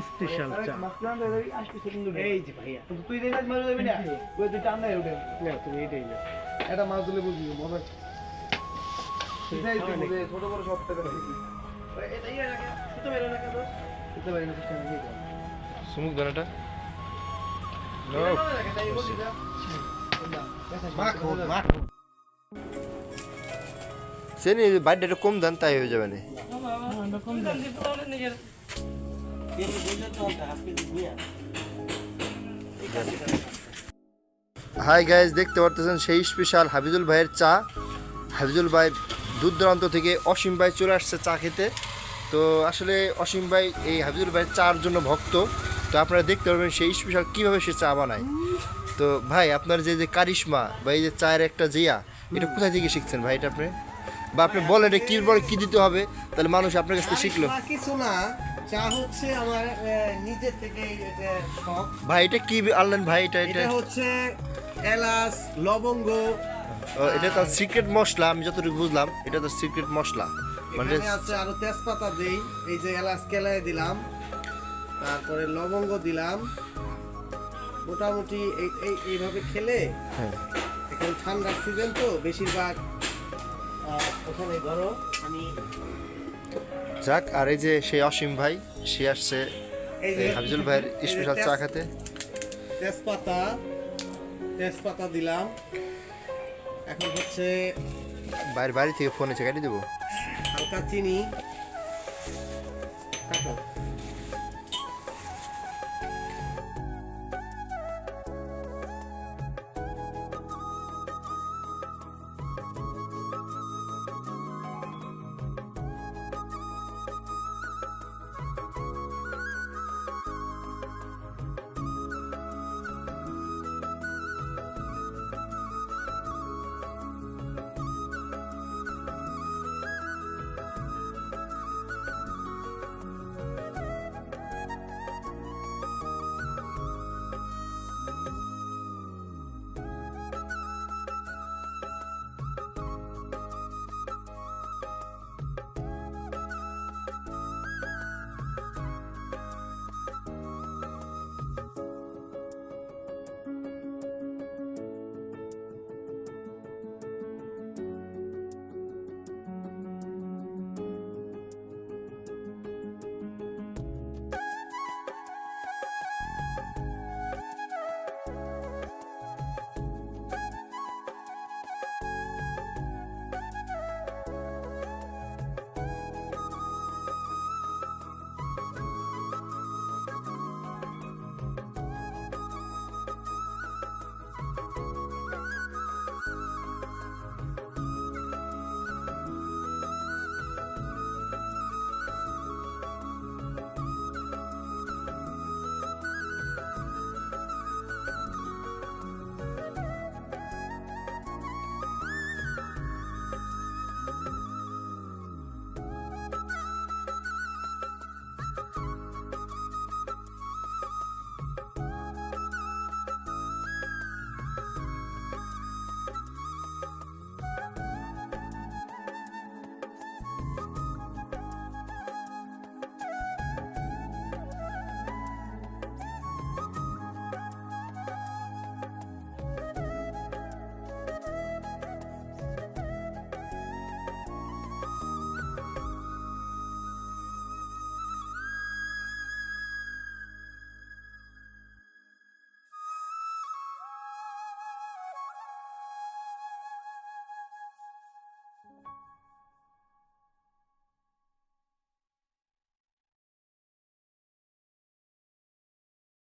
Special চা। এই যে ভাইয়া তুই দেখে মাছ যাবি না ওই তুই টান নাই ওঠে তুমি এটাই না। এটা মাছ দিলে বুঝবি মজা ছোট বড় সব টাকা এটাই রাখে ছোট বেরো না কেন ছোট বেরো না কিছু নেই সুমুক দানাটা সে বাইরটা একটু কম দেন তাই হয়ে যাবে না। হাই গাইজ, দেখতে পারতেছেন সেই স্পেশাল হাফিজুল ভাইয়ের চা। হাফিজুল ভাই দূর দূরান্ত থেকে অসীম ভাই চলে আসছে চা খেতে। তো আসলে অসীম ভাই এই হাফিজুল ভাইয়ের চার জন্য ভক্ত। তো আপনারা দেখতে পারবেন সেই স্পেশাল কীভাবে সে চা বানায়। তো ভাই আপনার যে যে কারিশমা বা এই যে চায়ের একটা জিয়া, এটা কোথায় থেকে শিখছেন ভাই? এটা আপনি বা আপনি বলেন এটা কী পরে কী দিতে হবে, তাহলে মানুষ আপনার কাছ থেকে শিখলো। কিছু না, চা হচ্ছে আমার নিজে থেকে শখ। ভাই এটা কি আনলেন ভাই? এটা হচ্ছে এলাচ, লবঙ্গ। এটা তো সিক্রেট মশলা, আমি যতটুকু বুঝলাম এটা তো সিক্রেট মশলা। মানে আছে আরো তেজপাতা দেই, এই যে এলাচ কেলায় দিলাম, তারপরে লবঙ্গ দিলাম। মোটামুটি এইভাবে খেলে, এখন ঠান্ডার সিজন তো বেশিরভাগ ওখানে গরম। আমি যাক, আর এই যে সেই অসীম ভাই সে আসছে হাফিজুল ভাইয়ের স্পেশাল চা খেতে। তেজপাতা দিলাম। এখন হচ্ছে বাইরে বাড়ি থেকে ফোন এসে কেটে দেবো। হালকা চিনি কাটো।